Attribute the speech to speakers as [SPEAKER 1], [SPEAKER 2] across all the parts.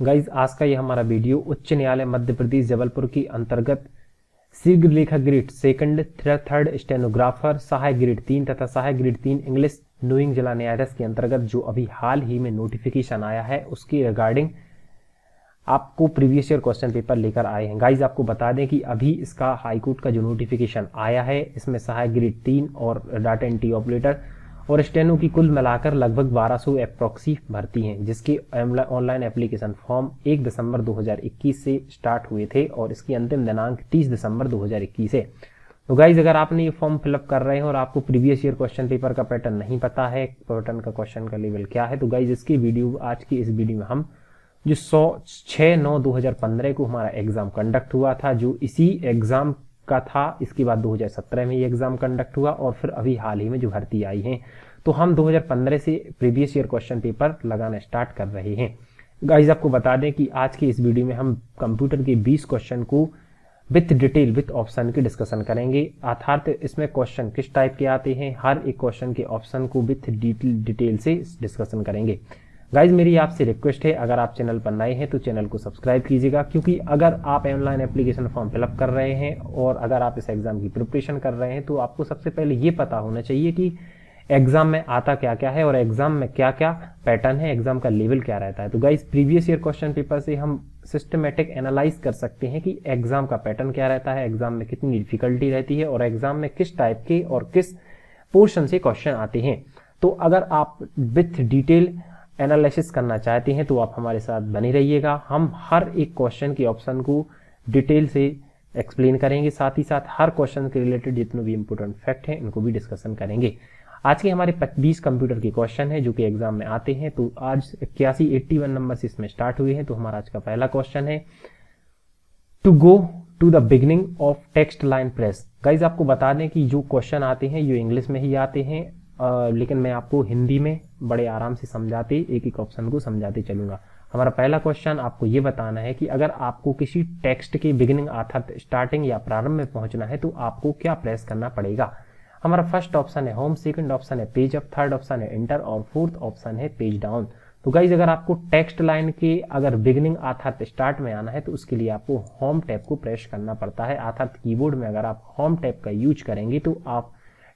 [SPEAKER 1] Guys आज का ये हमारा वीडियो उच्च न्यायालय मध्य प्रदेश जबलपुर की अंतर्गत शीघ्र लेखक ग्रेड सेकंड थर्ड स्टेनोग्राफर सहायक ग्रेड 3 तथा सहायक ग्रेड 3 इंग्लिश न्यूइंग जिला न्यायाधीश के अंतर्गत जो अभी हाल ही में नोटिफिकेशन आया है उसकी रिगार्डिंग आपको प्रीवियस ईयर क्वेश्चन पेपर लेकर आए हैं। गाइज आपको बता दें कि अभी इसका हाईकोर्ट का जो नोटिफिकेशन आया है इसमें सहायक ग्रेड 3 और डाटा एंट्री ऑपरेटर और स्टेनो की कुल मिलाकर लगभग 1200 अप्रॉक्सी भर्ती हैं, जिसके ऑनलाइन एप्लीकेशन फॉर्म 1 दिसंबर 2021 से स्टार्ट हुए थे और इसकी अंतिम दिनांक 30 दिसंबर 2021 है। तो गाइज अगर आपने ये फॉर्म फिलअप कर रहे हैं और आपको प्रीवियस ईयर क्वेश्चन पेपर का पैटर्न नहीं पता है, पैटर्न का क्वेश्चन का लेवल क्या है, तो गाइज इसकी वीडियो आज की इस वीडियो में हम जो 6/9/2015 को हमारा एग्जाम कंडक्ट हुआ था, जो इसी एग्जाम का था, इसके बाद 2017 में ये एग्जाम कंडक्ट हुआ और फिर अभी हाल ही में जो भर्ती आई है, तो हम 2015 से प्रीवियस ईयर क्वेश्चन पेपर लगाना स्टार्ट कर रहे हैं। गाइज आपको बता दें कि आज के इस वीडियो में हम कंप्यूटर के 20 क्वेश्चन को विथ डिटेल विथ ऑप्शन की डिस्कशन करेंगे। अर्थात इसमें क्वेश्चन किस टाइप के आते हैं, हर एक क्वेश्चन के ऑप्शन को विथ डिटेल से डिस्कशन करेंगे। गाइज मेरी आपसे रिक्वेस्ट है, अगर आप चैनल पर नए हैं तो चैनल को सब्सक्राइब कीजिएगा, क्योंकि अगर आप ऑनलाइन एप्लीकेशन फॉर्म फिलअप कर रहे हैं और अगर आप इस एग्जाम की प्रिपरेशन कर रहे हैं तो आपको सबसे पहले ये पता होना चाहिए कि एग्जाम में आता क्या क्या है और एग्जाम में क्या क्या पैटर्न है, एग्जाम का लेवल क्या रहता है। तो guys previous year question paper से हम सिस्टमेटिक एनालाइज कर सकते हैं कि एग्जाम का पैटर्न क्या रहता है, एग्जाम में कितनी डिफिकल्टी रहती है और एग्जाम में किस टाइप के और किस पोर्शन से क्वेश्चन आते हैं। तो अगर आप विथ डिटेल एनालिसिस करना चाहते हैं तो आप हमारे साथ बने रहिएगा। हम हर एक क्वेश्चन के ऑप्शन को डिटेल से एक्सप्लेन करेंगे, साथ ही साथ हर क्वेश्चन के रिलेटेड जितने भी इंपॉर्टेंट फैक्ट हैं इनको भी डिस्कशन करेंगे। आज के हमारे 20 कंप्यूटर के क्वेश्चन है जो कि एग्जाम में आते हैं, तो आज 81 नंबर से इसमें स्टार्ट हुए हैं। तो हमारा आज का पहला क्वेश्चन है, to go to the beginning of text line press. Guys आपको बता दें कि जो क्वेश्चन आते हैं ये इंग्लिश में ही आते हैं, लेकिन मैं आपको हिंदी में बड़े आराम से समझाते एक एक ऑप्शन को समझाते चलूंगा। हमारा पहला क्वेश्चन आपको ये बताना है कि अगर आपको किसी टेक्स्ट के बिगिनिंग अर्थात स्टार्टिंग या प्रारंभ में पहुंचना है तो आपको क्या प्रेस करना पड़ेगा। हमारा फर्स्ट ऑप्शन है होम, सेकंड ऑप्शन है पेज अप, थर्ड ऑप्शन है एंटर और फोर्थ ऑप्शन है पेज डाउन। तो गाइज अगर आपको टेक्स्ट लाइन के अगर बिगिनिंग अर्थात स्टार्ट में आना है तो उसके लिए आपको होम टैब को प्रेस करना पड़ता है, अर्थात कीबोर्ड में अगर आप होम टैब का यूज करेंगे तो आप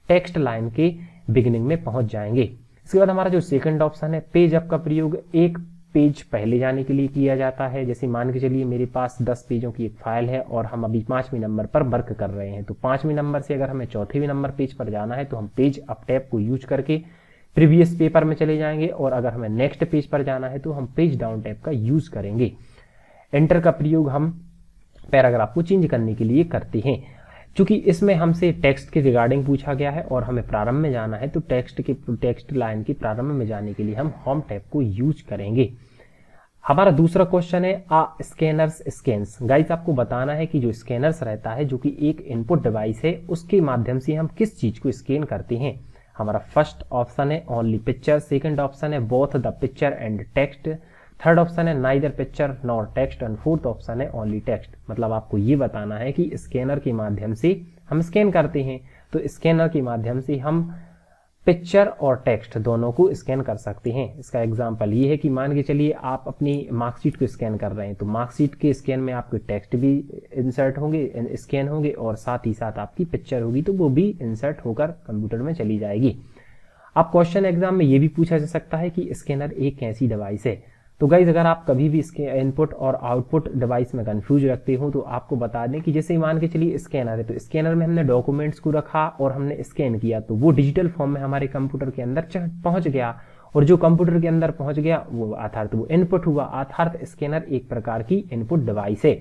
[SPEAKER 1] टेक्स्ट लाइन के बिगिनिंग में पहुंच जाएंगे। इसके बाद हमारा जो सेकंड ऑप्शन है पेज अप का प्रयोग एक पेज पहले जाने के लिए किया जाता है। जैसे मान के चलिए मेरे पास 10 पेजों की एक फाइल है और हम अभी 5वें नंबर पर वर्क कर रहे हैं, तो 5वें नंबर से अगर हमें 4वें नंबर पेज पर जाना है तो हम पेज अप टैब को यूज करके प्रीवियस पेपर में चले जाएंगे और अगर हमें नेक्स्ट पेज पर जाना है तो हम पेज डाउन टैब का यूज करेंगे। एंटर का प्रयोग हम पैराग्राफ को चेंज करने के लिए करते हैं। चूंकि इसमें हमसे टेक्स्ट के रिगार्डिंग पूछा गया है और हमें प्रारंभ में जाना है तो टेक्स्ट लाइन के प्रारंभ में जाने के लिए हम होम टैब को यूज करेंगे। हमारा दूसरा क्वेश्चन है स्कैनर्स स्कैन्स। गाइस आपको बताना है कि जो स्कैनर्स रहता है जो कि एक इनपुट डिवाइस है, उसके माध्यम से हम किस चीज को स्कैन करते हैं। हमारा फर्स्ट ऑप्शन है ओनली पिक्चर, सेकंड ऑप्शन है both the picture and text, third option है neither picture nor text and fourth option है ओनली टेक्स्ट। मतलब आपको ये बताना है कि स्कैनर के माध्यम से हम स्कैन करते हैं, तो स्कैनर के माध्यम से हम पिक्चर और टेक्स्ट दोनों को स्कैन कर सकते हैं। इसका एग्जांपल ये है कि मान के चलिए आप अपनी मार्कशीट को स्कैन कर रहे हैं, तो मार्कशीट के स्कैन में आपके टेक्स्ट भी इंसर्ट होंगे, स्कैन होंगे और साथ ही साथ आपकी पिक्चर होगी तो वो भी इंसर्ट होकर कंप्यूटर में चली जाएगी। अब क्वेश्चन एग्जाम में ये भी पूछा जा सकता है कि स्कैनर एक कैसी डिवाइस है। तो गाइज अगर आप कभी भी इसके इनपुट और आउटपुट डिवाइस में कंफ्यूज रखते हो तो आपको बता दें कि जैसे मान के चलिए स्कैनर है, तो स्कैनर में हमने डॉक्यूमेंट्स को रखा और हमने स्कैन किया तो वो डिजिटल फॉर्म में हमारे कंप्यूटर के अंदर पहुंच गया और जो कंप्यूटर के अंदर पहुंच गया वो अर्थात वो इनपुट हुआ, अर्थात स्कैनर एक प्रकार की इनपुट डिवाइस है।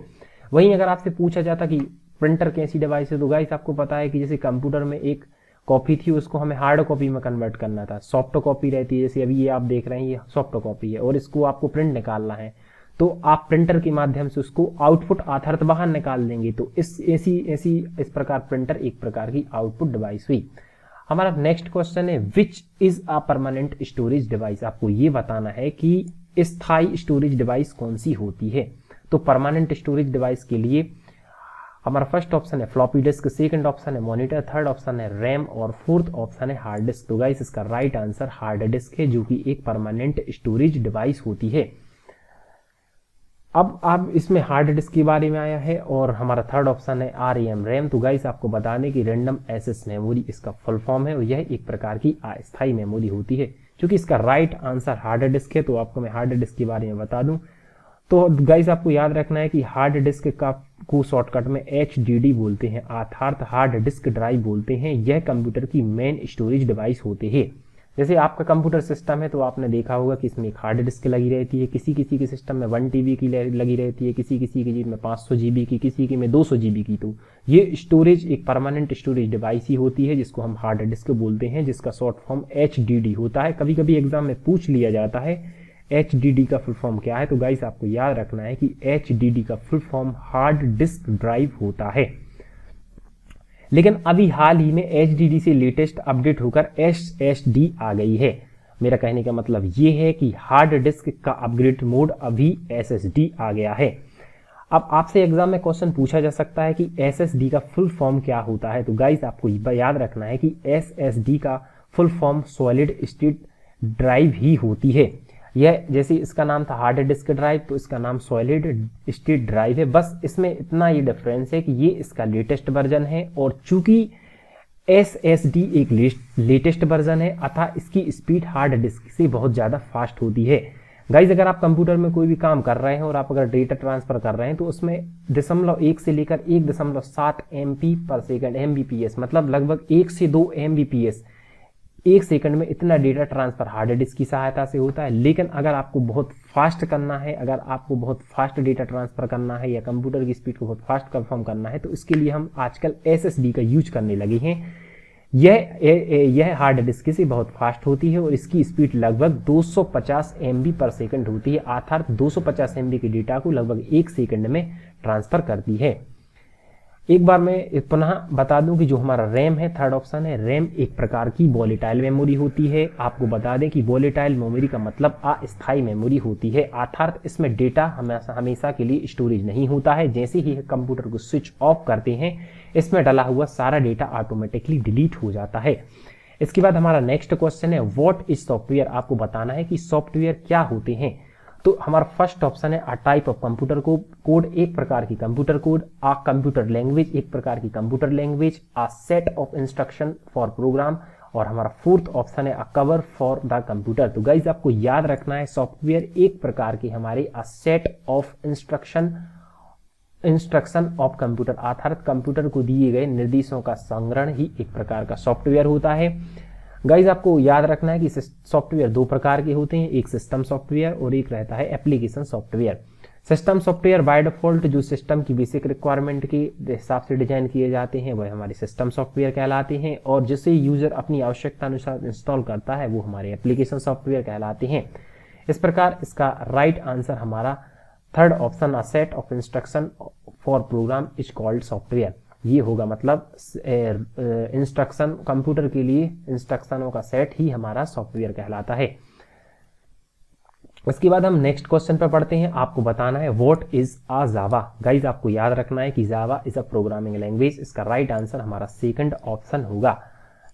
[SPEAKER 1] वहीं अगर आपसे पूछा जाता कि प्रिंटर कैसी डिवाइस है, तो गाइज आपको पता है कि जैसे कंप्यूटर में एक कॉपी थी उसको हमें हार्ड कॉपी में कन्वर्ट करना था, सॉफ्ट कॉपी रहती है, जैसे अभी ये आप देख रहे हैं ये सॉफ्ट कॉपी है और इसको आपको प्रिंट निकालना है तो आप प्रिंटर के माध्यम से उसको आउटपुट अर्थात बाहर निकाल देंगे। तो इस प्रकार प्रिंटर एक प्रकार की आउटपुट डिवाइस हुई। हमारा नेक्स्ट क्वेश्चन है which is a permanent storage device. आपको ये बताना है कि स्थायी स्टोरेज डिवाइस कौन सी होती है। तो परमानेंट स्टोरेज डिवाइस के लिए हमारा फर्स्ट ऑप्शन है फ्लॉपी डिस्क, सेकंड ऑप्शन है मॉनिटर, थर्ड ऑप्शन है रैम और फोर्थ ऑप्शन है हार्ड डिस्क। तो गाइस इसका राइट आंसर हार्ड डिस्क है जो कि एक परमानेंट स्टोरेज डिवाइस होती है। अब आप इसमें हार्ड डिस्क के बारे में आया है और हमारा थर्ड ऑप्शन है RAM रैम। तो गाइस आपको बता दें कि रैंडम एक्सेस मेमोरी इसका फुल फॉर्म है और यह एक प्रकार की अस्थायी मेमोरी होती है। क्योंकि इसका राइट आंसर हार्ड डिस्क है तो आपको मैं हार्ड डिस्क के बारे में बता दूं तो गाइस आपको याद रखना है कि हार्ड डिस्क का को शॉर्टकट में HDD बोलते हैं, अर्थात हार्ड डिस्क ड्राइव बोलते हैं। यह कंप्यूटर की मेन स्टोरेज डिवाइस होते हैं। जैसे आपका कंप्यूटर सिस्टम है तो आपने देखा होगा कि इसमें एक हार्ड डिस्क लगी रहती है, किसी किसी के सिस्टम में 1 TB की लगी रहती है, किसी किसी की में 500 GB की, किसी की में 200 GB की। तो ये स्टोरेज एक परमानेंट स्टोरेज डिवाइस ही होती है जिसको हम हार्ड डिस्क बोलते हैं, जिसका शॉर्ट फॉर्म HDD होता है। कभी कभी एग्जाम में पूछ लिया जाता है HDD का फुल फॉर्म क्या है। तो गाइस आपको याद रखना है कि HDD का full form hard disk drive होता है। लेकिन अभी हाल ही में HDD से लेटेस्ट अपडेट होकर SSD आ गई है। मेरा कहने का मतलब ये है कि हार्ड डिस्क का अपग्रेड मोड अभी SSD आ गया है। अब आपसे एग्जाम में क्वेश्चन पूछा जा सकता है कि SSD का फुल फॉर्म क्या होता है। तो गाइस आपको याद रखना है कि SSD का full form solid state drive ही होती है। यह जैसे इसका नाम था हार्ड डिस्क ड्राइव तो इसका नाम सॉलिड स्टेट ड्राइव है। बस इसमें इतना ये डिफरेंस है कि ये इसका लेटेस्ट वर्जन है और चूंकि SSD एक लेटेस्ट वर्जन है अतः इसकी स्पीड हार्ड डिस्क से बहुत ज़्यादा फास्ट होती है। गाइज अगर आप कंप्यूटर में कोई भी काम कर रहे हैं और आप अगर डेटा ट्रांसफर कर रहे हैं तो उसमें 0.1 से लेकर 1.7 MB/s MBPS मतलब लगभग 1 से 2 MBPS 1 सेकंड में इतना डेटा ट्रांसफर हार्ड डिस्क की सहायता से होता है। लेकिन अगर आपको बहुत फास्ट करना है, अगर आपको बहुत फास्ट डेटा ट्रांसफर करना है या कंप्यूटर की स्पीड को बहुत फास्ट कंफर्म करना है तो इसके लिए हम आजकल SSD का यूज करने लगे हैं। यह हार्ड डिस्क से बहुत फास्ट होती है और इसकी स्पीड लगभग 250 MB/s होती है, अर्थात 250 MB के डेटा को लगभग 1 सेकंड में ट्रांसफर करती है। एक बार मैं पुनः बता दूं कि जो हमारा रैम है, थर्ड ऑप्शन है, रैम एक प्रकार की वॉलेटाइल मेमोरी होती है। आपको बता दें कि वॉलेटाइल मेमोरी का मतलब अस्थायी मेमोरी होती है, अर्थात इसमें डेटा हमेशा के लिए स्टोरेज नहीं होता है। जैसे ही कंप्यूटर को स्विच ऑफ करते हैं इसमें डाला हुआ सारा डेटा ऑटोमेटिकली डिलीट हो जाता है। इसके बाद हमारा नेक्स्ट क्वेश्चन है व्हाट इज सॉफ्टवेयर। आपको बताना है कि सॉफ्टवेयर क्या होते हैं। तो हमारा फर्स्ट ऑप्शन है a type of computer code, एक प्रकार की computer code, a computer language, एक प्रकार की computer language, a set of instruction for program, और हमारा फोर्थ ऑप्शन है a cover for the computer. तो गाइज आपको याद रखना है सॉफ्टवेयर एक प्रकार के हमारे a set of instruction of computer, अर्थात कंप्यूटर को दिए गए निर्देशों का संग्रहण ही एक प्रकार का सॉफ्टवेयर होता है। गाइज आपको याद रखना है कि सॉफ्टवेयर दो प्रकार के होते हैं, एक सिस्टम सॉफ्टवेयर और एक रहता है application software. System software by default जो सिस्टम की बेसिक रिक्वायरमेंट के हिसाब से डिजाइन किए जाते हैं वह हमारे सिस्टम सॉफ्टवेयर कहलाते हैं, और जिसे यूजर अपनी आवश्यकता अनुसार इंस्टॉल करता है वो हमारे एप्लीकेशन सॉफ्टवेयर कहलाते हैं। इस प्रकार इसका राइट आंसर हमारा third option a set of instruction for program is called software, ये होगा। मतलब इंस्ट्रक्शन कंप्यूटर के लिए इंस्ट्रक्शनों का सेट ही हमारा सॉफ्टवेयर कहलाता है। उसके बाद हम नेक्स्ट क्वेश्चन पर पढ़ते हैं। आपको बताना है what is a Java. Guys आपको याद रखना है कि Java is a programming language. इसका राइट आंसर हमारा सेकंड ऑप्शन होगा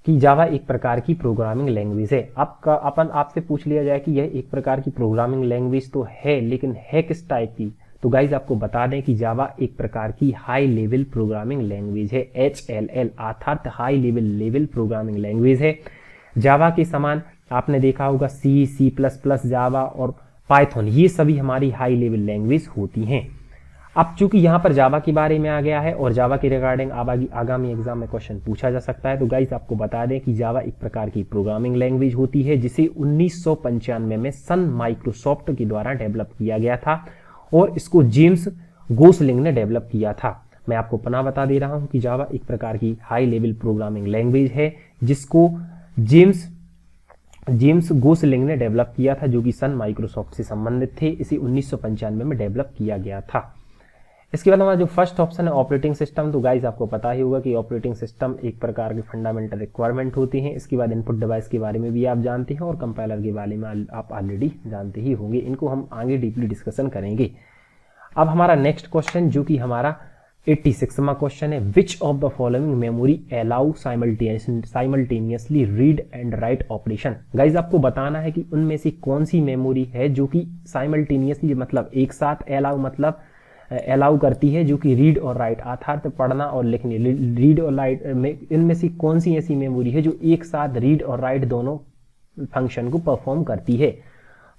[SPEAKER 1] कि जावा एक प्रकार की प्रोग्रामिंग लैंग्वेज है। आपसे पूछ लिया जाए कि यह एक प्रकार की प्रोग्रामिंग लैंग्वेज तो है, लेकिन है किस टाइप की, तो गाइज आपको बता दें कि जावा एक प्रकार की हाई लेवल प्रोग्रामिंग लैंग्वेज है, HLL अर्थात हाई लेवल प्रोग्रामिंग लैंग्वेज है। जावा के समान आपने देखा होगा C++, जावा और पाइथन, ये सभी हमारी हाई लेवल लैंग्वेज होती हैं। अब चूंकि यहाँ पर जावा के बारे में आ गया है और जावा के रिगार्डिंग आगामी एग्जाम में क्वेश्चन पूछा जा सकता है, तो गाइज आपको बता दें कि जावा एक प्रकार की प्रोग्रामिंग लैंग्वेज होती है जिसे 1995 में सन माइक्रोसॉफ्ट के द्वारा डेवलप किया गया था और इसको जेम्स गोसलिंग ने डेवलप किया था। मैं आपको पुनः बता दे रहा हूं कि जावा एक प्रकार की हाई लेवल प्रोग्रामिंग लैंग्वेज है जिसको जेम्स गोसलिंग ने डेवलप किया था, जो कि सन माइक्रोसॉफ्ट से संबंधित थे। इसे 1995 में डेवलप किया गया था। इसके बाद हमारा जो फर्स्ट ऑप्शन है ऑपरेटिंग सिस्टम, तो गाइज आपको पता ही होगा कि ऑपरेटिंग सिस्टम एक प्रकार के फंडामेंटल रिक्वायरमेंट होते हैं। इसके बाद इनपुट डिवाइस के बारे में भी आप जानते हैं और कंपाइलर के बारे में आप ऑलरेडी जानते ही होंगे। इनको हम आगे डीपली डिस्कशन करेंगे। अब हमारा नेक्स्ट क्वेश्चन जो कि हमारा 86वां क्वेश्चन है, विच of the following memory allow simultaneously read and write operation. Guys आपको बताना है कि उनमें से कौन सी मेमोरी है जो कि साइमल्टेनियसली मतलब एक साथ अलाउ मतलब अलाउ करती है, जो कि रीड और राइट अर्थात पढ़ना और लिखने, रीड और राइट में इनमें से कौन सी ऐसी मेमोरी है जो एक साथ रीड और राइट दोनों फंक्शन को परफॉर्म करती है।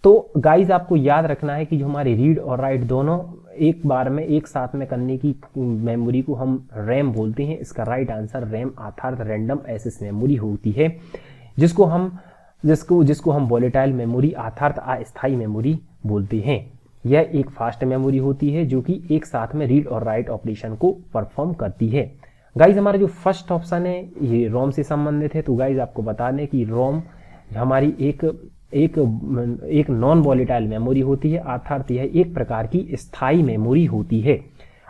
[SPEAKER 1] तो गाइज आपको याद रखना है कि जो हमारी रीड और राइट दोनों एक बार में एक साथ में करने की मेमोरी को हम रैम बोलते हैं। इसका राइट आंसर रैम अर्थात रैंडम एक्सेस मेमोरी होती है, जिसको हम वोलेटाइल मेमोरी अर्थात अस्थायी मेमोरी बोलते हैं। यह एक फास्ट मेमोरी होती है जो कि एक साथ में रीड और राइट ऑपरेशन को परफॉर्म करती है। गाइज हमारा जो फर्स्ट ऑप्शन है ये रोम से संबंधित है। तो गाइज आपको बता दें कि रोम हमारी एक नॉन वॉलेटाइल मेमोरी होती है अर्थात यह एक प्रकार की स्थायी मेमोरी होती है।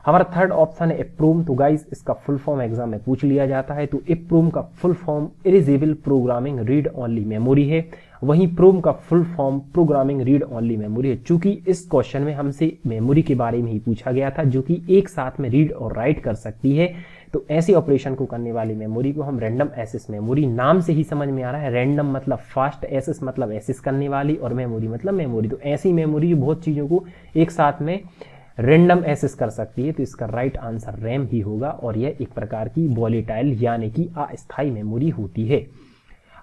[SPEAKER 1] हमारा थर्ड ऑप्शन है इप्रोम। तो गाइज इसका फुल फॉर्म एग्जाम में पूछ लिया जाता है। तो इप्रोम का full form erasable programming read only memory है, वहीं प्रोम का full form programming read only memory है। चूंकि इस क्वेश्चन में हमसे मेमोरी के बारे में ही पूछा गया था जो कि एक साथ में रीड और राइट कर सकती है, तो ऐसे ऑपरेशन को करने वाली मेमोरी को हम रैंडम एक्सेस मेमोरी, नाम से ही समझ में आ रहा है, रैंडम मतलब फास्ट, एक्सेस मतलब एक्सेस करने वाली और मेमोरी मतलब मेमोरी, तो ऐसी मेमोरी जो बहुत चीजों को एक साथ में रैंडम एक्सेस कर सकती है। तो इसका राइट आंसर रैम ही होगा और यह एक प्रकार की वॉलेटाइल यानी कि अस्थायी मेमोरी होती है।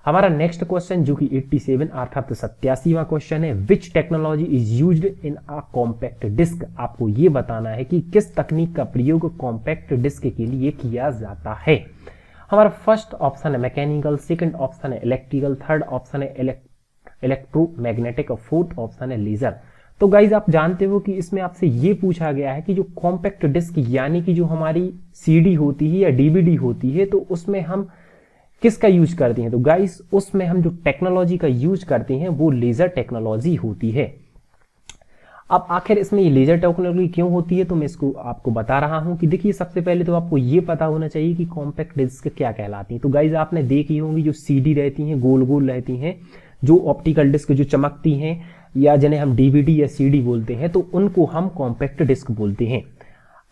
[SPEAKER 1] हमारा नेक्स्ट क्वेश्चन जो कि 87 अर्थात 87वां क्वेश्चन है, which technology is used in a compact disc. आपको ये बताना है कि किस तकनीक का प्रयोग कॉम्पैक्ट डिस्क के लिए किया जाता है। हमारा फर्स्ट ऑप्शन है मैकेनिकल, सेकंड ऑप्शन है इलेक्ट्रिकल, थर्ड ऑप्शन है इलेक्ट्रोमैग्नेटिक और फोर्थ ऑप्शन है लेजर। तो गाइज आप जानते हो कि इसमें आपसे ये पूछा गया है कि जो कॉम्पैक्ट डिस्क यानी कि जो हमारी सीडी होती है या डीवीडी होती है, तो उसमें हम किसका यूज करते हैं। तो गाइस उसमें हम जो टेक्नोलॉजी का यूज करते हैं वो लेजर टेक्नोलॉजी होती है। अब आखिर इसमें ये लेजर टेक्नोलॉजी क्यों होती है तो मैं इसको आपको बता रहा हूं कि देखिए सबसे पहले तो आपको ये पता होना चाहिए कि कॉम्पैक्ट डिस्क क्या कहलाती है। तो गाइज आपने देखी होंगी जो सीडी रहती हैं गोल गोल रहती हैं, जो ऑप्टिकल डिस्क जो चमकती हैं या जिन्हें हम डीवीडी या सीडी बोलते हैं, तो उनको हम कॉम्पैक्ट डिस्क बोलते हैं।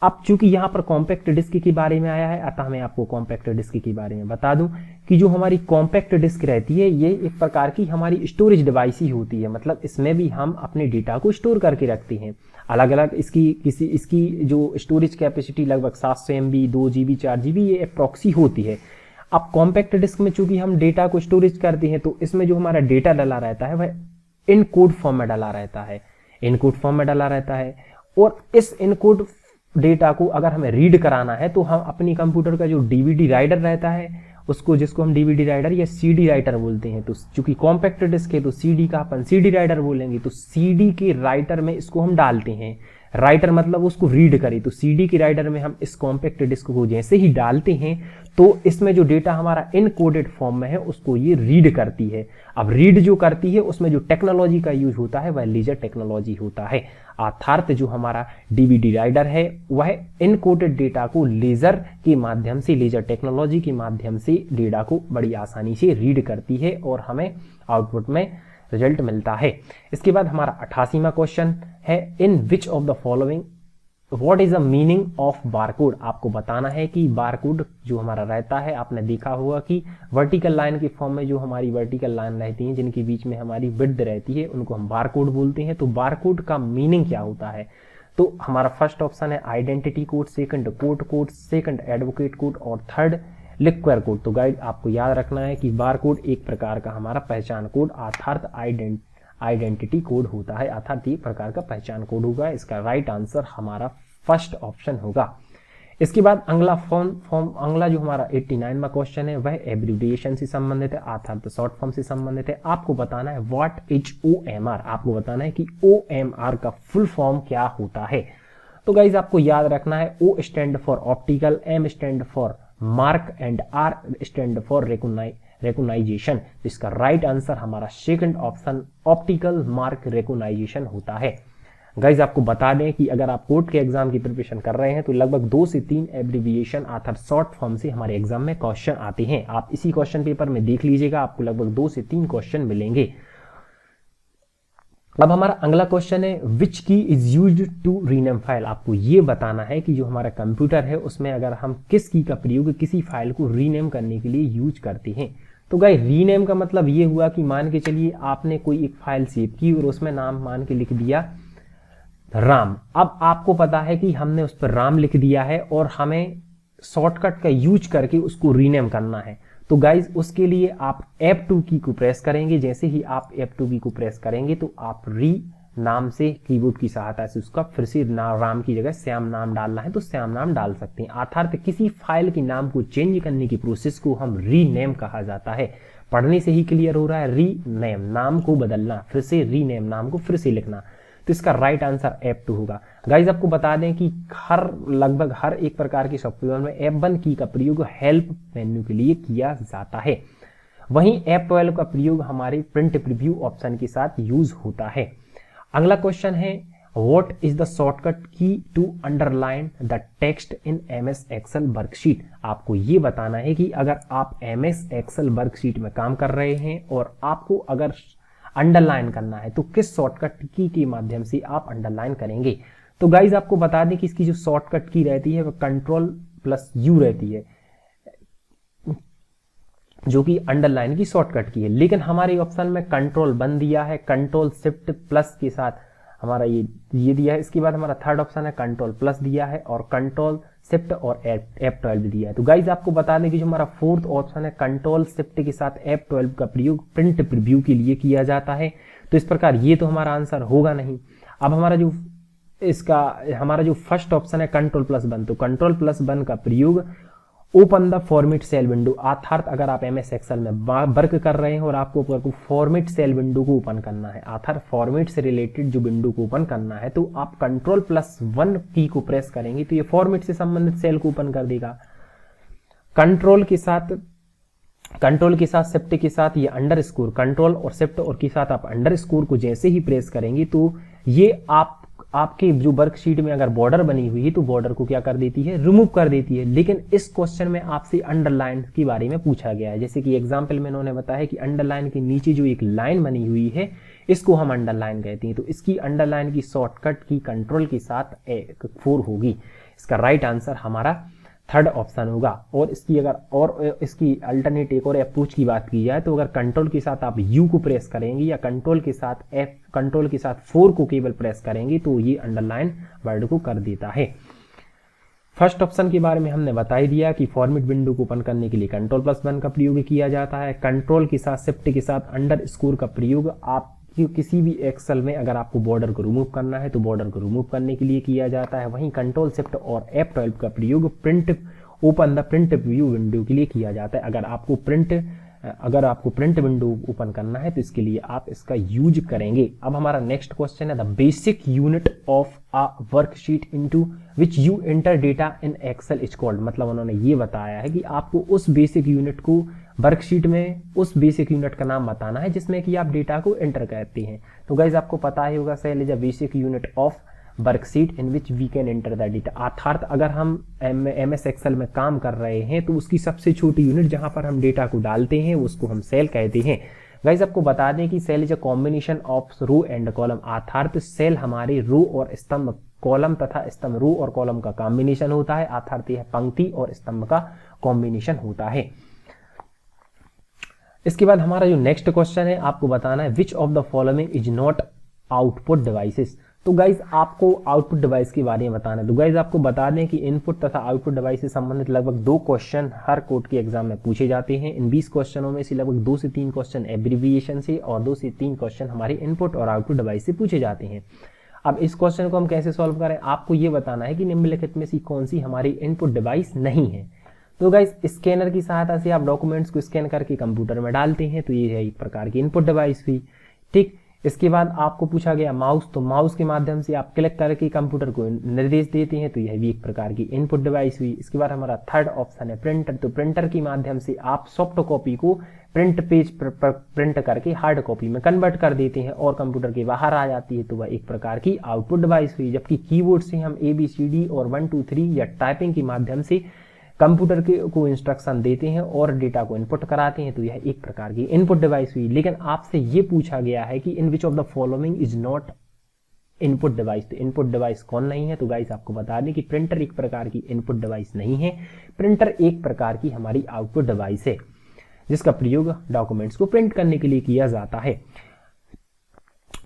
[SPEAKER 1] अब चूंकि यहां पर कॉम्पैक्ट डिस्क के बारे में आया है अतः मैं आपको कॉम्पैक्ट डिस्क के बारे में बता दूं कि जो हमारी कॉम्पैक्ट डिस्क रहती है ये एक प्रकार की हमारी स्टोरेज डिवाइस ही होती है। मतलब इसमें भी हम अपने डेटा को स्टोर करके रखते हैं। अलग अलग इसकी जो स्टोरेज कैपेसिटी लगभग 700 MB, 2 GB, 4 GB ये अप्रॉक्सी होती है। अब कॉम्पैक्ट डिस्क में चूंकि हम डेटा को स्टोरेज करते हैं तो इसमें जो हमारा डेटा डला रहता है वह इनकोड फॉर्म में डला रहता है, और इस इनकोड डेटा को अगर हमें रीड कराना है तो हम अपनी कंप्यूटर का जो डीवीडी राइडर रहता है जिसको हम डीवीडी राइडर या सीडी राइटर बोलते हैं, तो चूंकि कॉम्पैक्ट डिस्क है तो सीडी का अपन सीडी राइडर बोलेंगे, तो सीडी के राइटर में इसको हम डालते हैं। राइटर मतलब उसको रीड करे, तो सीडी के राइटर में हम इस कॉम्पैक्ट डिस्क को जैसे ही डालते हैं तो इसमें जो डेटा हमारा इनकोडेड फॉर्म में है उसको ये रीड करती है। अब रीड जो करती है उसमें जो टेक्नोलॉजी का यूज होता है वह लेजर टेक्नोलॉजी होता है। अर्थात जो हमारा डीवीडी राइडर है वह इनकोडेड डेटा को लेजर के माध्यम से, लेजर टेक्नोलॉजी के माध्यम से डेटा को बड़ी आसानी से रीड करती है और हमें आउटपुट में रिजल्ट मिलता है। इसके बाद हमारा 88वां क्वेश्चन है, in which of the following what is the meaning of barcode. आपको बताना है कि बारकोड जो हमारा रहता है, आपने देखा होगा कि वर्टिकल लाइन के फॉर्म में जो हमारी वर्टिकल लाइन रहती हैं जिनके बीच में हमारी विड्थ रहती है उनको हम बारकोड बोलते हैं। तो बारकोड का मीनिंग क्या होता है, तो हमारा फर्स्ट ऑप्शन है identity code, second code, second advocate code और थर्ड लिक्विड कोड। तो गाइड आपको याद रखना है कि बारकोड एक प्रकार का हमारा पहचान कोड अर्थात आइडेंटिटी कोड होता है, अर्थात एक प्रकार का पहचान कोड होगा। इसका राइट आंसर हमारा फर्स्ट ऑप्शन होगा। इसके बाद अगला जो हमारा 89वां क्वेश्चन है वह एब्रिविएशन से संबंधित है अर्थात शॉर्ट फॉर्म से संबंधित है। आपको बताना है व्हाट इज OMR। आपको बताना है कि OMR का फुल फॉर्म क्या होता है। तो गाइज आपको याद रखना है O stand for optical, M stand for mark and R stand for recognisation. इसका राइट आंसर हमारा second option optical mark recognisation होता है। गाइज आपको बता दें कि अगर आप कोर्ट के एग्जाम की प्रिपरेशन कर रहे हैं तो लगभग 2 से 3 एब्रिविएशन अर्थात शॉर्ट फॉर्म से हमारे एग्जाम में क्वेश्चन आते हैं। आप इसी क्वेश्चन पेपर में देख लीजिएगा, आपको लगभग 2 से 3 क्वेश्चन मिलेंगे। अब हमारा अगला क्वेश्चन है which key is used to rename file. आपको ये बताना है कि जो हमारा कंप्यूटर है उसमें अगर हम किस की का प्रयोग किसी फाइल को रीनेम करने के लिए यूज करते हैं। तो गाइस रीनेम का मतलब ये हुआ कि मान के चलिए आपने कोई एक फाइल सेव की और उसमें नाम मान के लिख दिया राम। अब आपको पता है कि हमने उस पर राम लिख दिया है और हमें शॉर्टकट का यूज करके उसको रीनेम करना है। तो गाइज उसके लिए आप F2 की को प्रेस करेंगे। जैसे ही आप F2 की को प्रेस करेंगे तो आप री नाम से कीबोर्ड की सहायता से उसका फिर से राम की जगह श्याम नाम डालना है तो श्याम नाम डाल सकते हैं। अर्थात किसी फाइल के नाम को चेंज करने की प्रोसेस को हम रीनेम कहा जाता है। पढ़ने से ही क्लियर हो रहा है, रीनेम नाम को बदलना, फिर से रीनेम नाम को फिर से लिखना। तो इसका राइट आंसर F2 होगा। गाइज आपको बता दें कि लगभग हर एक प्रकार के सॉफ्टवेयर में F1 की का प्रयोग हेल्प मेन्यू के लिए किया जाता है। वहीं F12 का प्रयोग हमारे प्रिंट प्रीव्यू ऑप्शन के साथ यूज होता है। अगला क्वेश्चन है what is the shortcut key to underline the text in MS Excel worksheet. आपको ये बताना है कि अगर आप MS एक्सेल वर्कशीट में काम कर रहे हैं और आपको अगर अंडरलाइन करना है तो किस शॉर्टकट की के माध्यम से आप अंडरलाइन करेंगे। तो गाइज आपको बता दें कि इसकी जो शॉर्टकट की रहती है वो Ctrl+U रहती है, जो कि अंडरलाइन की शॉर्टकट की है। लेकिन हमारे ऑप्शन में Ctrl1 दिया है, Ctrl+Shift+ के साथ हमारा ये दिया है। इसके बाद हमारा थर्ड ऑप्शन है Ctrl+ दिया है और Ctrl+Shift और F12 दिया है। तो गाइज आपको बता दें कि जो हमारा फोर्थ ऑप्शन है Ctrl+Shift के साथ F12 का प्रयोग प्रिंट प्रीव्यू के लिए किया जाता है। तो इस प्रकार ये तो हमारा आंसर होगा नहीं। अब हमारा जो फर्स्ट ऑप्शन है Ctrl+1, तो Ctrl+1 का प्रयोग open the format cell window. अर्थात अगर आप MS एक्सेल में वर्क कर रहे हैं और आपको फॉर्मेट सेल विंडो को ओपन करना है, अर्थात फॉर्मेट से रिलेटेड जो विंडो को ओपन करना है, तो आप Ctrl+1 की को प्रेस करेंगे तो ये फॉर्मेट से संबंधित सेल को ओपन कर देगा। कंट्रोल के साथ शिफ्ट के साथ ये अंडरस्कोर, कंट्रोल और शिफ्ट और के साथ आप अंडरस्कोर को जैसे ही प्रेस करेंगे तो ये आपके जो वर्कशीट में अगर बॉर्डर बनी हुई है तो बॉर्डर को क्या कर देती है, रिमूव कर देती है। लेकिन इस क्वेश्चन में आपसे अंडरलाइन के बारे में पूछा गया है। जैसे कि एग्जांपल में इन्होंने बताया कि अंडरलाइन के नीचे जो एक लाइन बनी हुई है इसको हम अंडरलाइन कहते हैं। तो इसकी अंडरलाइन की शॉर्टकट की कंट्रोल के साथ 4 होगी। इसका राइट आंसर हमारा थर्ड ऑप्शन होगा। और इसकी अल्टरनेट एक और अप्रोच की बात की जाए तो अगर कंट्रोल के साथ आप U को प्रेस करेंगे या कंट्रोल के साथ 4 को केवल प्रेस करेंगे तो ये अंडरलाइन वर्ड को कर देता है। फर्स्ट ऑप्शन के बारे में हमने बता ही दिया कि फॉर्मेट विंडो को ओपन करने के लिए Ctrl+1 का प्रयोग किया जाता है। कंट्रोल के साथ शिफ्ट के साथ अंडरस्कोर का प्रयोग आप किसी भी एक्सेल में अगर आपको बॉर्डर को रिमूव करना है तो बॉर्डर को रिमूव करने के लिए किया जाता है। वहीं कंट्रोल शिफ्ट और F12 का प्रयोग open the print view window के लिए किया जाता है। अगर आपको प्रिंट विंडो ओपन करना है तो इसके लिए आप इसका यूज करेंगे। अब हमारा नेक्स्ट क्वेश्चन है the basic unit of a worksheet into which you enter data in Excel is called. मतलब उन्होंने ये बताया है कि आपको उस बेसिक यूनिट को वर्कशीट में उस बेसिक यूनिट का नाम बताना है जिसमें कि आप डेटा को एंटर करते हैं। तो गाइज आपको पता ही होगा cell is a basic unit of worksheet in which we can enter the data. अर्थात अगर हम MS एक्सेल में काम कर रहे हैं तो उसकी सबसे छोटी यूनिट जहां पर हम डेटा को डालते हैं उसको हम सेल कहते हैं। गाइज आपको बता दें कि cell is a combination of row and column. अर्थात सेल हमारे रो और स्तंभ, कॉलम तथा स्तंभ, रो और कॉलम का कॉम्बिनेशन होता है। अर्थात यह पंक्ति और स्तंभ का कॉम्बिनेशन होता है। इसके बाद हमारा जो नेक्स्ट क्वेश्चन है आपको बताना है विच of the following is not output devices. तो गाइज आपको आउटपुट डिवाइस के बारे में बताना है। तो गाइज आपको बता दें कि इनपुट तथा आउटपुट डिवाइस से संबंधित लगभग 2 क्वेश्चन हर कोर्ट के एग्जाम में पूछे जाते हैं। इन 20 क्वेश्चनों में से लगभग 2 से 3 क्वेश्चन एब्रिविएशन से और 2 से 3 क्वेश्चन हमारे इनपुट और आउटपुट डिवाइस से पूछे जाते हैं। अब इस क्वेश्चन को हम कैसे सॉल्व करें, आपको ये बताना है कि निम्नलिखित में से कौन सी हमारी इनपुट डिवाइस नहीं है। तो गाइज स्कैनर की सहायता से आप डॉक्यूमेंट्स को स्कैन करके कंप्यूटर में डालते हैं, तो ये है एक प्रकार की इनपुट डिवाइस हुई। ठीक, इसके बाद आपको पूछा गया माउस, तो माउस के माध्यम से आप क्लिक करके कंप्यूटर को निर्देश देते हैं, तो यह भी एक प्रकार की इनपुट डिवाइस हुई। इसके बाद हमारा थर्ड ऑप्शन है प्रिंटर, तो प्रिंटर के माध्यम से आप सॉफ्ट कॉपी को प्रिंट पेज पर प्रिंट करके हार्ड कॉपी में कन्वर्ट कर देते हैं और कंप्यूटर के बाहर आ जाती है, तो वह एक प्रकार की आउटपुट डिवाइस हुई। जबकि कीबोर्ड से हम ABCD और 1 2 3 या टाइपिंग के माध्यम से कंप्यूटर के को इंस्ट्रक्शन देते हैं और डेटा को इनपुट कराते हैं, तो यह एक प्रकार की इनपुट डिवाइस हुई। लेकिन आपसे ये पूछा गया है कि in which of the following is not input device, तो इनपुट डिवाइस कौन नहीं है? तो गाइस आपको बता दें कि प्रिंटर एक प्रकार की इनपुट डिवाइस नहीं है, प्रिंटर एक प्रकार की हमारी आउटपुट डिवाइस है जिसका प्रयोग डॉक्यूमेंट्स को प्रिंट करने के लिए किया जाता है।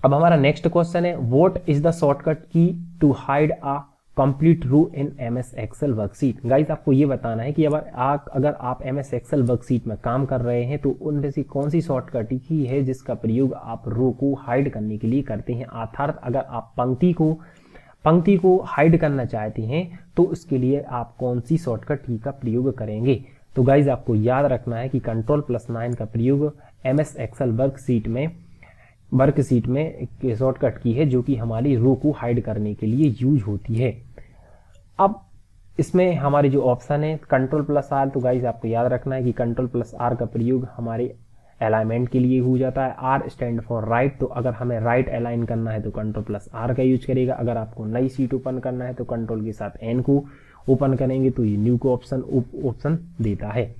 [SPEAKER 1] अब हमारा नेक्स्ट क्वेश्चन है, what is the shortcut key to hide a complete row in MS Excel worksheet. Guys आपको ये बताना है कि अगर आप एमएस एक्सेल वर्कशीट में काम कर रहे हैं तो उनमें से कौन सी शॉर्टकट की है जिसका प्रयोग आप रो को हाइड करने के लिए करते हैं। अर्थात अगर आप पंक्ति को हाइड करना चाहते हैं तो उसके लिए आप कौन सी शॉर्टकट की का प्रयोग करेंगे। तो गाइस आपको याद रखना है कि Ctrl+9 का प्रयोग एमएस एक्सेल वर्कशीट में शॉर्टकट की है जो कि हमारी रो को हाइड करने के लिए यूज होती है। अब इसमें हमारी जो ऑप्शन है Ctrl+R, तो गाइस आपको याद रखना है कि Ctrl+R का प्रयोग हमारे अलाइनमेंट के लिए हो जाता है। R स्टैंड फॉर राइट, तो अगर हमें राइट अलाइन करना है तो Ctrl+R का यूज करेगा। अगर आपको नई शीट ओपन करना है तो कंट्रोल के साथ N को ओपन करेंगे तो ये न्यू को ऑप्शन देता है।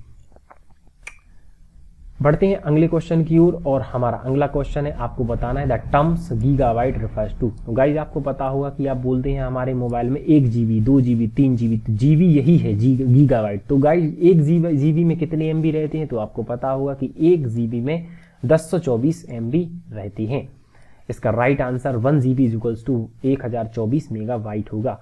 [SPEAKER 1] बढ़ते हैं अगले क्वेश्चन की ओर और हमारा अगला क्वेश्चन है, आपको बताना है the terms gigabyte refers to. तो गाइज आपको पता होगा कि आप बोलते हैं हमारे मोबाइल में 1 GB 2 GB 3 GB, तो GB यही है गीगाबाइट। तो गाइज 1 GB में कितने MB रहते हैं? तो आपको पता होगा कि 1 GB में 1024 MB रहती हैं। इसका राइट आंसर 1 GB = 1024 मेगाबाइट होगा।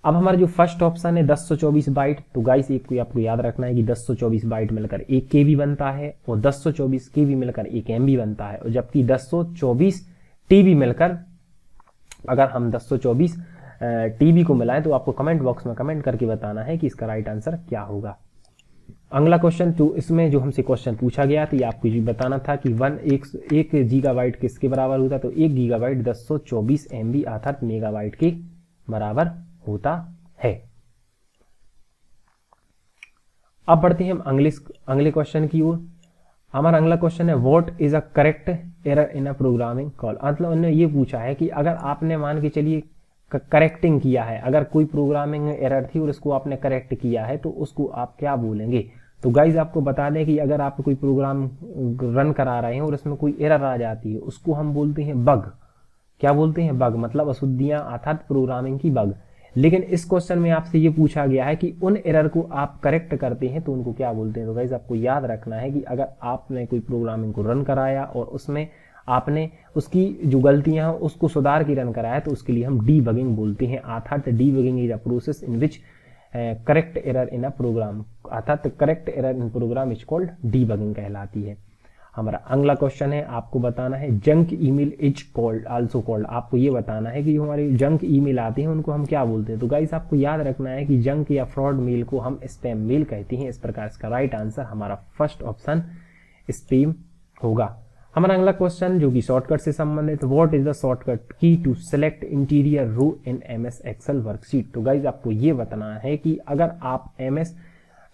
[SPEAKER 1] अब हमारा जो फर्स्ट ऑप्शन है 1024 बाइट, तो गाइस एक कोई आपको याद रखना है कि 1024 बाइट मिलकर 1 KB बनता है और 1024 KB मिलकर 1 MB बनता है, और जबकि 1024 TB मिलकर, अगर हम 1024 TB को मिलाएं तो आपको कमेंट बॉक्स में कमेंट करके बताना है कि इसका राइट आंसर क्या होगा। अगला क्वेश्चन, तो इसमें जो हमसे क्वेश्चन पूछा गया था ये आपको ये बताना था कि 1 गीगाबाइट किसके बराबर होता, तो 1 गीगाबाइट 1024 MB अर्थात मेगाबाइट के बराबर होता है। अब बढ़ते हैं हम अगले क्वेश्चन की ओर। हमारा अगला क्वेश्चन है, what is a correct error in a programming call. मतलब उन्होंने ये पूछा है कि अगर आपने मान के चलिए करेक्टिंग किया है, अगर कोई प्रोग्रामिंग एरर थी और उसको आपने करेक्ट किया है तो उसको आप क्या बोलेंगे। तो गाइज आपको बता दें कि अगर आप कोई प्रोग्राम रन करा रहे हैं और उसमें कोई एरर आ जाती है उसको हम बोलते हैं बग। क्या बोलते हैं? बग, मतलब अशुद्धियां अर्थात प्रोग्रामिंग की बग। लेकिन इस क्वेश्चन में आपसे ये पूछा गया है कि उन एरर को आप करेक्ट करते हैं तो उनको क्या बोलते हैं। तो गाइस आपको याद रखना है कि अगर आपने कोई प्रोग्रामिंग को रन कराया और उसमें आपने उसकी जो गलतियां हैं उसको सुधार के रन कराया तो उसके लिए हम डीबगिंग बोलते हैं। अर्थात debugging is a process in which correct error in a program, अर्थात correct error in program is called debugging कहलाती है। हमारा अगला क्वेश्चन है, आपको बताना है junk email is called also called. आपको ये बताना है कि जो हमारे जंक ईमेल आते हैं उनको हम क्या बोलते हैं। तो गाइस आपको याद रखना है कि जंक या फ्रॉड मेल को हम स्पैम मेल कहते हैं। इस प्रकार इसका राइट आंसर हमारा फर्स्ट ऑप्शन स्पैम होगा। हमारा अगला क्वेश्चन जो कि शॉर्टकट से संबंधित, what is the shortcut key to select interior row in MS Excel worksheet. तो गाइस आपको ये बताना है कि अगर आप एमएस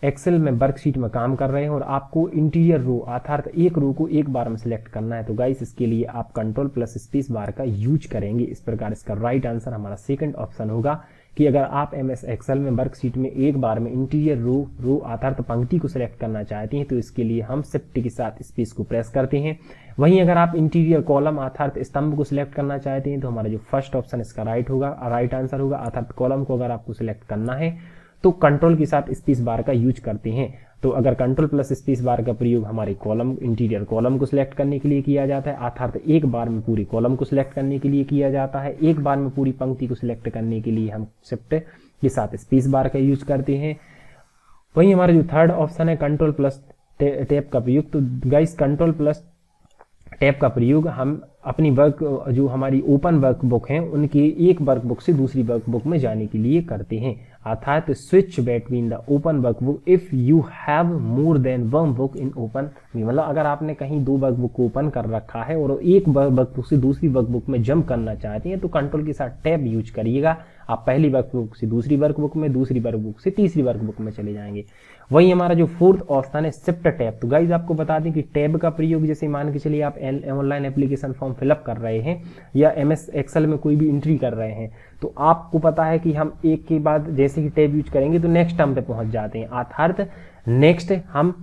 [SPEAKER 1] एक्सेल में वर्कशीट में काम कर रहे हैं और आपको इंटीरियर रो अर्थात एक रो को एक बार में सिलेक्ट करना है तो गाइस इसके लिए आप Ctrl+स्पेस बार का यूज करेंगे। इस प्रकार इसका राइट आंसर हमारा सेकंड ऑप्शन होगा कि अगर आप एमएस एक्सेल में वर्कशीट में एक बार में इंटीरियर रो अर्थात पंक्ति को सिलेक्ट करना चाहते हैं तो इसके लिए हम शिफ्ट के साथ स्पेस को प्रेस करते हैं। वहीं अगर आप इंटीरियर कॉलम अर्थात स्तंभ को सिलेक्ट करना चाहते हैं तो हमारा जो फर्स्ट ऑप्शन इसका राइट आंसर होगा। अर्थात कॉलम को अगर आपको सिलेक्ट करना है तो कंट्रोल के साथ स्पेस बार का यूज करते हैं। तो अगर Ctrl+स्पेस बार का प्रयोग हमारे इंटीरियर कॉलम को सिलेक्ट करने के लिए किया जाता है अर्थात एक बार में पूरी कॉलम को सिलेक्ट करने के लिए किया जाता है। एक बार में पूरी पंक्ति को सिलेक्ट करने के लिए हम शिफ्ट के साथ स्पेस बार का यूज करते हैं। वहीं हमारा जो थर्ड ऑप्शन है Ctrl+टैब का प्रयोग। तो गाइस Ctrl+टैब का प्रयोग हम अपनी जो हमारी ओपन वर्कबुक है उनके एक वर्कबुक से दूसरी वर्कबुक में जाने के लिए करते हैं। अर्थात switch between the open workbook if you have more than one book in open, मतलब अगर आपने कहीं दो वर्कबुक को ओपन कर रखा है और एक वर्कबुक से दूसरी वर्कबुक में जंप करना चाहते हैं तो कंट्रोल के साथ टैब यूज करिएगा। आप पहली वर्कबुक से दूसरी वर्कबुक में, दूसरी वर्कबुक से तीसरी वर्कबुक में चले जाएंगे। वही हमारा जो फोर्थ ऑप्शन है शिफ्ट टैब। तो गाइज आपको बता दें कि टैब का प्रयोग जैसे मान के चलिए आप online application form form fill up कर रहे हैं या MS एक्सेल में कोई भी एंट्री कर रहे हैं, तो आपको पता है कि हम एक के बाद जैसे ही टैब यूज करेंगे तो नेक्स्ट टर्म पे पहुंच जाते हैं, अर्थात नेक्स्ट हम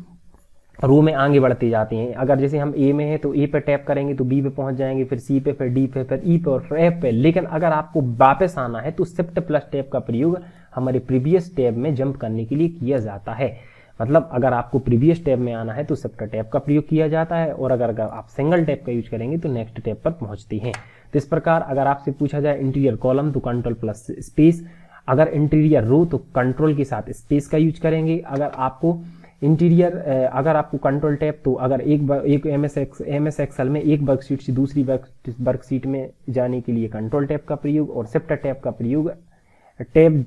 [SPEAKER 1] रो में आगे बढ़ते जाते हैं। अगर जैसे हम ए में है तो ए पे टैप करेंगे तो बी पे पहुंच जाएंगे, फिर सी पे, फिर डी पे, फिर ई पे और फिर एफ पे। लेकिन अगर आपको वापस आना है तो शिफ्ट प्लस टैब का प्रयोग हमारे प्रीवियस टैब में जंप करने के लिए किया जाता है। मतलब अगर आपको प्रीवियस टैब में आना है तो शिफ्ट टैब का प्रयोग किया जाता है, और अगर आप सिंगल टैब का यूज करेंगे तो नेक्स्ट टैब पर पहुंचते हैं। तो इस प्रकार अगर आपसे पूछा जाए इंटीरियर कॉलम तो कंट्रोल प्लस स्पेस, अगर इंटीरियर रो तो कंट्रोल के साथ स्पेस का यूज करेंगे। अगर आपको इंटीरियर अगर आपको कंट्रोल टैब तो अगर एक MS एक्सेल में एक वर्कशीट से दूसरी वर्कशीट में जाने के लिए कंट्रोल टैब का प्रयोग, और शिफ्ट टैब का प्रयोग टैब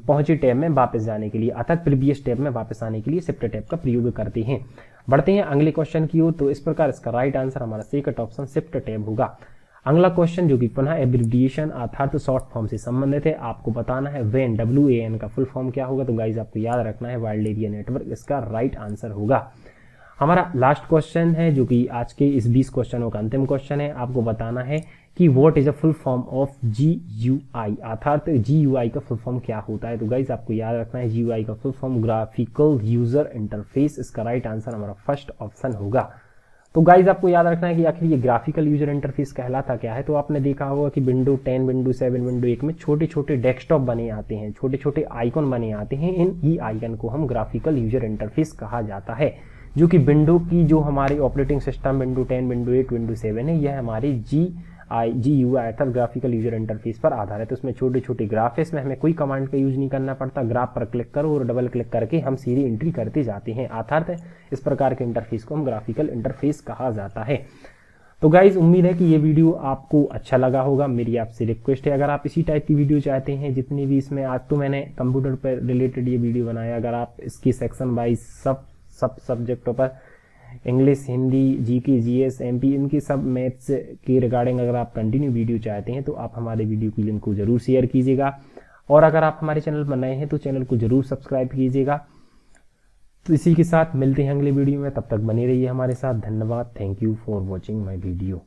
[SPEAKER 1] पहुंचे टैब में वापस जाने के लिए, अर्थात प्रीवियस टैब में वापस आने के लिए शिफ्ट टैब का प्रयोग करते हैं। बढ़ते हैं अगले क्वेश्चन की ओर। तो इस प्रकार इसका राइट आंसर हमारा सेकंड ऑप्शन शिफ्ट टैब होगा। अगला क्वेश्चन जो कि पुनः एब्रिविएशन अर्थात शॉर्ट फॉर्म से संबंधित है, आपको बताना है WAN WAN का फुल फॉर्म क्या होगा। तो गाइज आपको याद रखना है वाइल्ड एरिया नेटवर्क इसका राइट आंसर होगा। हमारा लास्ट क्वेश्चन है जो कि आज के इस 20 क्वेश्चनों का अंतिम क्वेश्चन है, आपको बताना है कि what is a full form of GUI अर्थात GUI का फुल फॉर्म क्या होता है। तो गाइज आपको याद रखना है GUI का full form graphical user interface, इसका राइट आंसर हमारा फर्स्ट ऑप्शन होगा। तो गाइज आपको याद रखना है कि आखिर ये ग्राफिकल यूजर इंटरफेस कहलाता क्या है। तो आपने देखा होगा कि विंडो 10, विंडो 7, विंडो 1 में छोटे छोटे डेस्कटॉप बने आते हैं, छोटे छोटे आइकन बने आते हैं। इन ई आइकन को हम ग्राफिकल यूजर इंटरफेस कहा जाता है, जो कि विंडो की जो हमारे operating system window 10, window 8, window 7 है, यह हमारी GUI अर्थात ग्राफिकल यूजर इंटरफेस पर आधारित है। तो उसमें छोटे छोटे ग्राफिक्स में हमें कोई कमांड का यूज नहीं करना पड़ता, ग्राफ पर क्लिक करो और डबल क्लिक करके हम सीधी एंट्री करते जाते हैं, अर्थात इस प्रकार के इंटरफेस को हम ग्राफिकल इंटरफेस कहा जाता है। तो गाइज उम्मीद है कि ये वीडियो आपको अच्छा लगा होगा। मेरी आपसे रिक्वेस्ट है, अगर आप इसी टाइप की वीडियो चाहते हैं, जितनी भी इसमें आज तो मैंने कंप्यूटर पर रिलेटेड ये वीडियो बनाया, अगर आप इसकी सेक्शन वाइज सब सब्जेक्टों पर English, Hindi, GK, GS, MP इनकी सब मैथ्स के रिगार्डिंग अगर आप कंटिन्यू वीडियो चाहते हैं तो आप हमारे वीडियो की लिंक को जरूर शेयर कीजिएगा, और अगर आप हमारे चैनल पर नए हैं तो चैनल को जरूर सब्सक्राइब कीजिएगा। तो इसी के साथ मिलते हैं अगले वीडियो में, तब तक बने रहिए हमारे साथ। धन्यवाद। Thank you for watching my video.